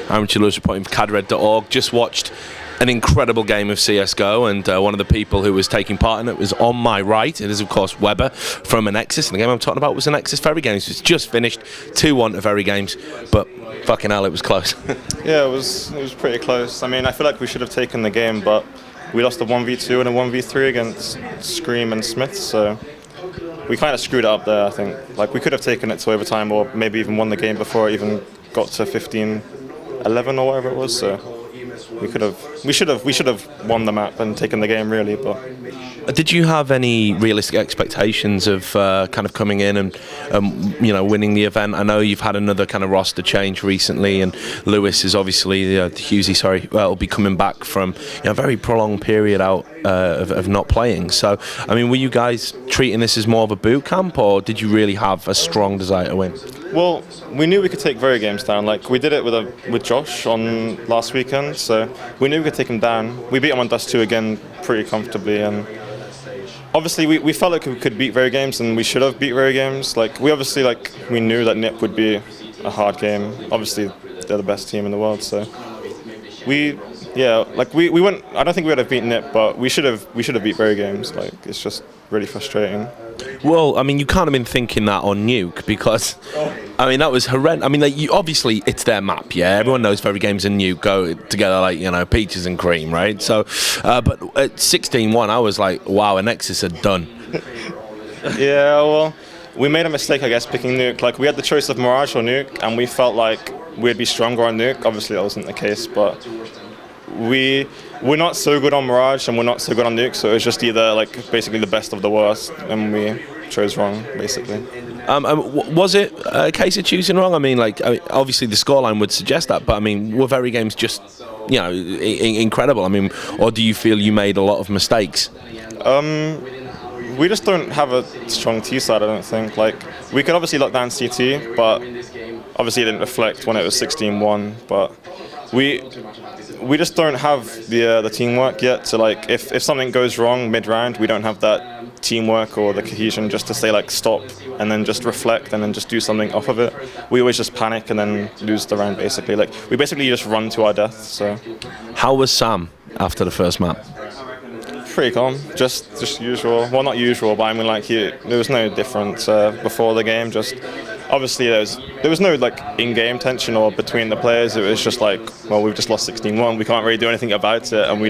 Amateur Lewis reporting for cadred.org. Just watched an incredible game of CSGO, and one of the people who was taking part in it was on my right. It is, of course, Weber from a Nexus, and the game I'm talking about was a Nexus Very Games. It's just finished 2-1 to Very Games, but fucking hell, it was close. Yeah, it was pretty close. I mean, I feel like we should have taken the game, but we lost a 1v2 and a 1v3 against Scream and Smith, so we kind of screwed it up there, I think. Like, we could have taken it to overtime or maybe even won the game before it even got to 15-11 or whatever it was, so we should have won the map and taken the game, really. But did you have any realistic expectations of kind of coming in and winning the event? I know you've had another kind of roster change recently, and Lewis is obviously Husey, will be coming back from a very prolonged period out of not playing. So, I mean, were you guys treating this as more of a boot camp, or did you really have a strong desire to win? Well, we knew we could take Very Games down. Like, we did it with Josh on last weekend, so we knew we could take him down. We beat him on Dust 2 again pretty comfortably, and obviously we felt like we could beat Very Games, and we should have beat Very Games. Like, we knew that NIP would be a hard game. Obviously, they're the best team in the world, so we went. I don't think we would have beaten NIP, but we should have beat Very Games. Like, it's just really frustrating. Well, I mean, you can't have been thinking that on Nuke, because, I mean, that was horrendous. I mean, obviously, it's their map, yeah? Everyone knows Very Games and Nuke go together like, peaches and cream, right? So, but at 16-1, I was like, wow, a Nexus are done. Yeah, well, we made a mistake, I guess, picking Nuke. Like, we had the choice of Mirage or Nuke, and we felt like we'd be stronger on Nuke. Obviously, that wasn't the case, but we're not so good on Mirage and we're not so good on Nuke, so it was just either like basically the best of the worst, and we chose wrong, basically. Was it a case of choosing wrong? I mean, obviously the scoreline would suggest that, but I mean, were Very Games just, incredible? I mean, or do you feel you made a lot of mistakes? We just don't have a strong T side, I don't think. Like, we could obviously lock down CT, but obviously it didn't reflect when it was 16-1, but we just don't have the teamwork yet to, like, if something goes wrong mid-round, we don't have that teamwork or the cohesion just to say, like, stop and then just reflect and then just do something off of it. We always just panic and then lose the round, basically. Like, we basically just run to our death, so. How was Sam after the first map? Pretty calm, just usual. Well, not usual, but I mean, like, there was no difference before the game. Just obviously there was no like in-game tension or between the players. It was just like, well, we've just lost 16-1. We can't really do anything about it, and we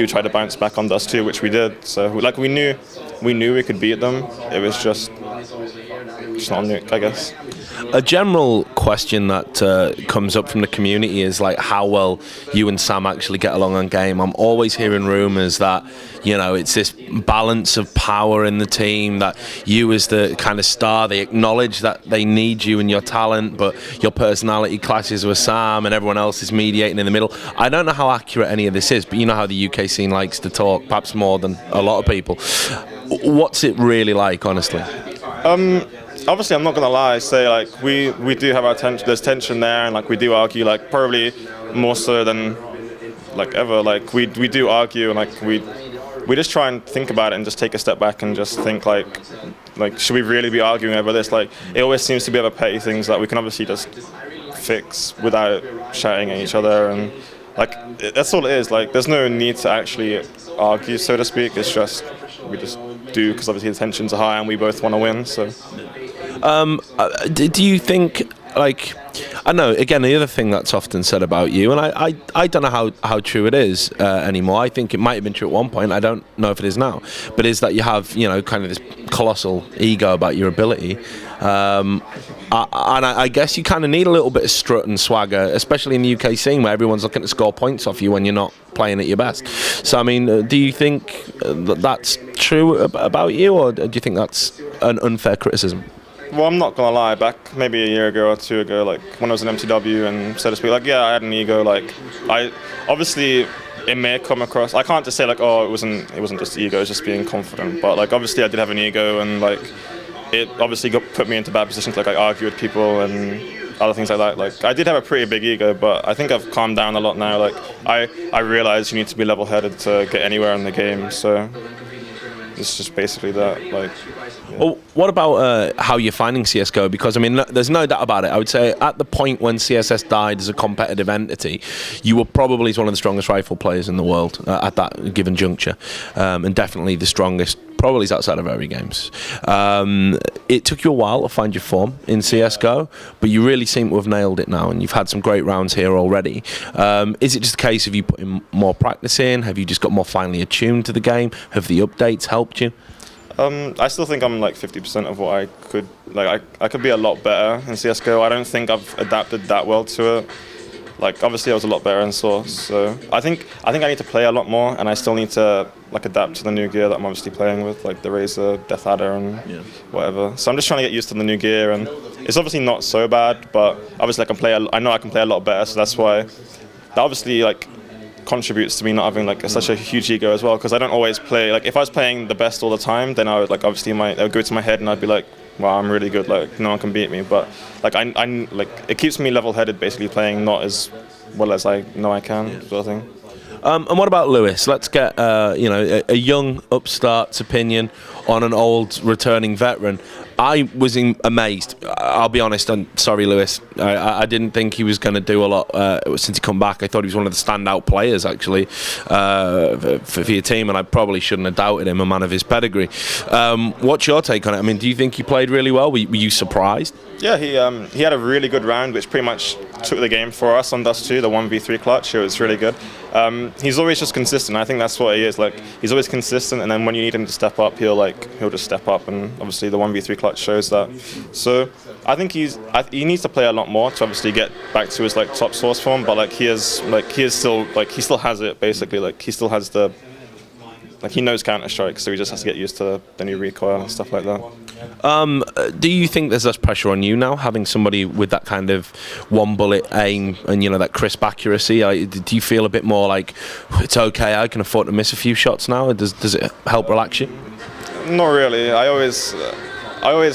tried to bounce back on Dust 2, which we did. So like we knew we could beat them. It was just not on Nuke, I guess. A general question that comes up from the community is like how well you and Sam actually get along on game. I'm always hearing rumours that, it's this balance of power in the team, that you as the kind of star, they acknowledge that they need you and your talent, but your personality clashes with Sam and everyone else is mediating in the middle. I don't know how accurate any of this is, but you know how the UK scene likes to talk, perhaps more than a lot of people. What's it really like, honestly? Obviously, I'm not gonna lie. Say like we do have our tension. There's tension there, and like we do argue. Like probably more so than like ever. Like we do argue, and like we just try and think about it and just take a step back and just think like should we really be arguing over this? Like it always seems to be over petty things that we can obviously just fix without shouting at each other, and like that's all it is. Like there's no need to actually argue, so to speak. It's just we just do because obviously the tensions are high and we both want to win. So. Do you think, like, I know, again, the other thing that's often said about you, and I don't know how true it is anymore. I think it might have been true at one point. I don't know if it is now. But is that you have, kind of this colossal ego about your ability. And I guess you kind of need a little bit of strut and swagger, especially in the UK scene where everyone's looking to score points off you when you're not playing at your best. So, I mean, do you think that's true about you, or do you think that's an unfair criticism? Well, I'm not gonna lie. Back maybe a year ago or two ago, like when I was in MTW and so to speak, like yeah, I had an ego. Like I obviously it may come across. I can't just say like it wasn't just ego, it was just being confident. But like obviously I did have an ego, and like it obviously put me into bad positions. Like I argue with people and other things like that. Like I did have a pretty big ego, but I think I've calmed down a lot now. Like I realize you need to be level-headed to get anywhere in the game. So it's just basically that. Like. Yeah. Well, What about how you're finding CS:GO? Because I mean, there's no doubt about it. I would say at the point when CSS died as a competitive entity, you were probably one of the strongest rifle players in the world at that given juncture, and definitely the strongest. Probably outside of early games. It took you a while to find your form in CS:GO, but you really seem to have nailed it now, and you've had some great rounds here already. Is it just a case of you putting more practice in? Have you just got more finely attuned to the game? Have the updates helped you? I still think I'm like 50% of what I could. Like I could be a lot better in CS:GO. I don't think I've adapted that well to it. Like obviously I was a lot better in Source, so I think I need to play a lot more, and I still need to like adapt to the new gear that I'm obviously playing with, like the Razor, Death Adder, and whatever. So I'm just trying to get used to the new gear, and it's obviously not so bad, but obviously I know I can play a lot better, so that's why that obviously like contributes to me not having like such a huge ego as well, because I don't always play. Like if I was playing the best all the time, then I would like obviously it would go to my head, and I'd be like, wow, I'm really good, like no one can beat me. But like I like it keeps me level-headed, basically playing not as well as I know I can, sort of thing. And what about Lewis? Let's get a young upstart's opinion on an old returning veteran. I was amazed. I'll be honest. I'm sorry, Lewis. I didn't think he was going to do a lot since he come back. I thought he was one of the standout players actually for your team, and I probably shouldn't have doubted him, a man of his pedigree. What's your take on it? I mean, do you think he played really well? Were you surprised? Yeah, he had a really good round, which pretty much took the game for us on Dust 2, the 1v3 clutch. It was really good. He's always just consistent. I think that's what he is. Like he's always consistent, and then when you need him to step up, he'll just step up, and obviously the 1v3 clutch shows that. So I think he needs to play a lot more to obviously get back to his like top Source form. But like he still has it basically. Like he still has the. Like he knows Counter-Strike, so he just has to get used to the new recoil and stuff like that. Do you think there's less pressure on you now, having somebody with that kind of one-bullet aim and that crisp accuracy? Do you feel a bit more like it's okay, I can afford to miss a few shots now? Does it help relax you? Not really. I always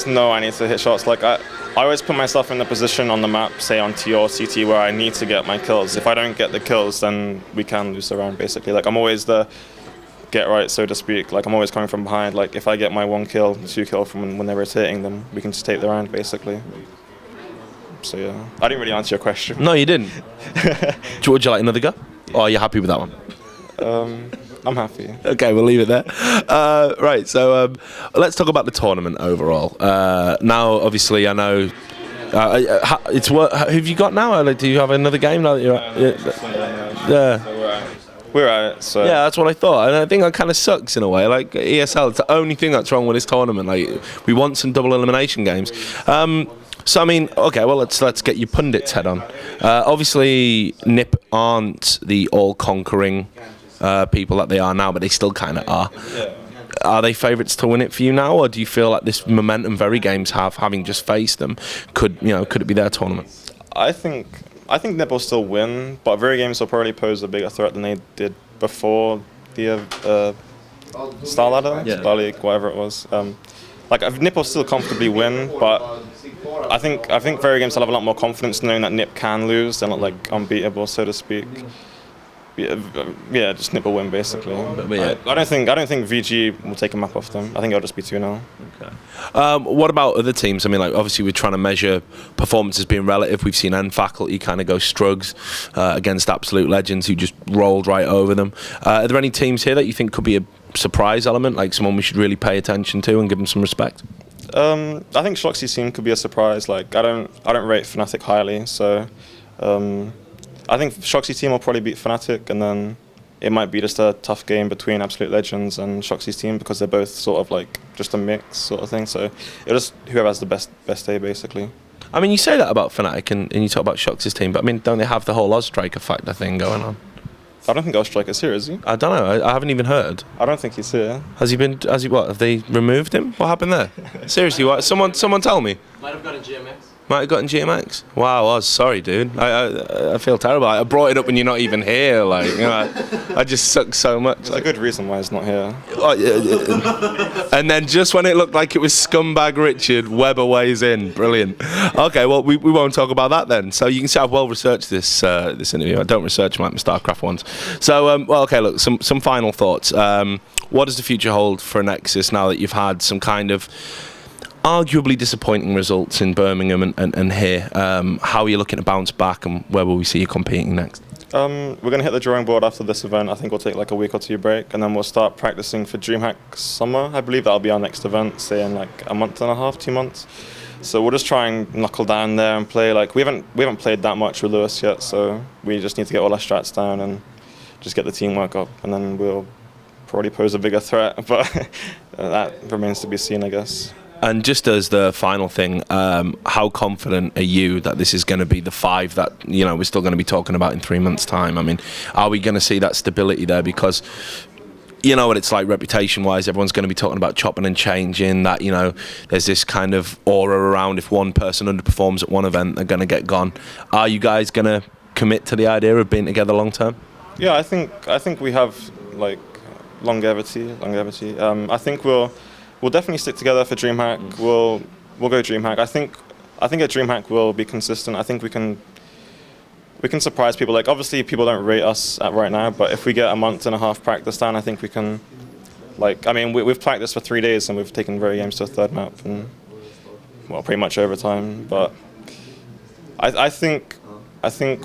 know I need to hit shots. Like I always put myself in the position on the map, say on T or CT, where I need to get my kills. If I don't get the kills, then we can lose the round, basically. Like I'm always the get right, so to speak. Like I'm always coming from behind. Like if I get my 1 kill, 2 kill from when they're rotating, then we can just take the round, basically. So yeah, I didn't really answer your question. No, you didn't. Would you like another go? Or are you happy with that one? I'm happy. Okay, we'll leave it there. Right, so let's talk about the tournament overall. Now, obviously, I know it's what have you got now? Do you have another game now that you're at? Yeah. We're at it, so yeah, that's what I thought, and I think that kind of sucks in a way. Like ESL, it's the only thing that's wrong with this tournament. Like we want some double elimination games. So I mean, okay, well let's get your pundits head on. Obviously, NiP aren't the all-conquering people that they are now, but they still kind of are. Are they favourites to win it for you now, or do you feel like this momentum very games have, having just faced them, could it be their tournament? I think NiP will still win, but Very Games will probably pose a bigger threat than they did before the Star Ladder, Star League, whatever it was. Like NiP will still comfortably win, but I think Very Games will have a lot more confidence knowing that NiP can lose. They're not like unbeatable, so to speak. Yeah, just NiP will win basically. But yeah. I don't think VG will take a map off them. I think it'll just be 2-0. Okay. What about other teams? I mean, like obviously we're trying to measure performances being relative. We've seen N Faculty kind of go strugs against absolute legends who just rolled right over them. Are there any teams here that you think could be a surprise element, like someone we should really pay attention to and give them some respect? I think Shoxy's team could be a surprise. Like I don't rate Fnatic highly, so. I think Shoxy's team will probably beat Fnatic, and then it might be just a tough game between Absolute Legends and Shoxy's team because they're both sort of like just a mix sort of thing. So it'll just whoever has the best day basically. I mean, you say that about Fnatic and you talk about Shoxy's team, but I mean, don't they have the whole Ozstriker factor thing going on? I don't think Ozstriker's here, is he? I don't know. I haven't even heard. I don't think he's here. Has he what? Have they removed him? What happened there? Seriously, what? Someone tell me. Might have got a GMX. Might have gotten GMX. Wow, I was sorry, dude. I feel terrible. I brought it up when you're not even here. Like, I just suck so much. There's a good reason why he's not here. And then just when it looked like it was scumbag Richard, Weber weighs in. Brilliant. Okay, well we won't talk about that then. So you can see I've well researched this interview. I don't research like my StarCraft ones. So well, okay. Look, some final thoughts. What does the future hold for Nexus now that you've had some kind of arguably disappointing results in Birmingham and here. How are you looking to bounce back, and where will we see you competing next? We're going to hit the drawing board after this event. I think we'll take like a week or two break, and then we'll start practicing for DreamHack Summer. I believe that'll be our next event, say in like a month and a half, 2 months. So we'll just try and knuckle down there and play. Like we haven't played that much with Lewis yet, so we just need to get all our strats down and just get the teamwork up, and then we'll probably pose a bigger threat. But that remains to be seen, I guess. And just as the final thing, how confident are you that this is going to be the 5 that we're still going to be talking about in 3 months' time? I mean, are we going to see that stability there? Because you know what it's like reputation-wise. Everyone's going to be talking about chopping and changing. That there's this kind of aura around. If one person underperforms at one event, they're going to get gone. Are you guys going to commit to the idea of being together long term? Yeah, I think we have like longevity. I think we'll definitely stick together for DreamHack. We'll go DreamHack. I think at DreamHack we'll be consistent. I think we can surprise people. Like obviously people don't rate us at right now, but if we get a month and a half practice down, I think we can. Like I mean, we've practiced for 3 days and we've taken very games to a third map and pretty much overtime. But I think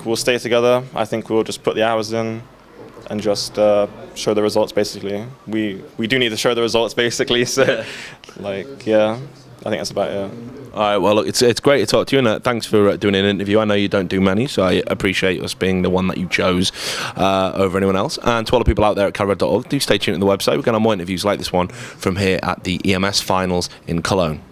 we'll stay together. I think we'll just put the hours in and just show the results. Basically, we do need to show the results basically. So, I think that's about it. All right. Well, look, it's great to talk to you, and thanks for doing an interview. I know you don't do many, so I appreciate us being the one that you chose over anyone else. And to all the people out there at Calred.org, do stay tuned to the website. We're going to have more interviews like this one from here at the EMS Finals in Cologne.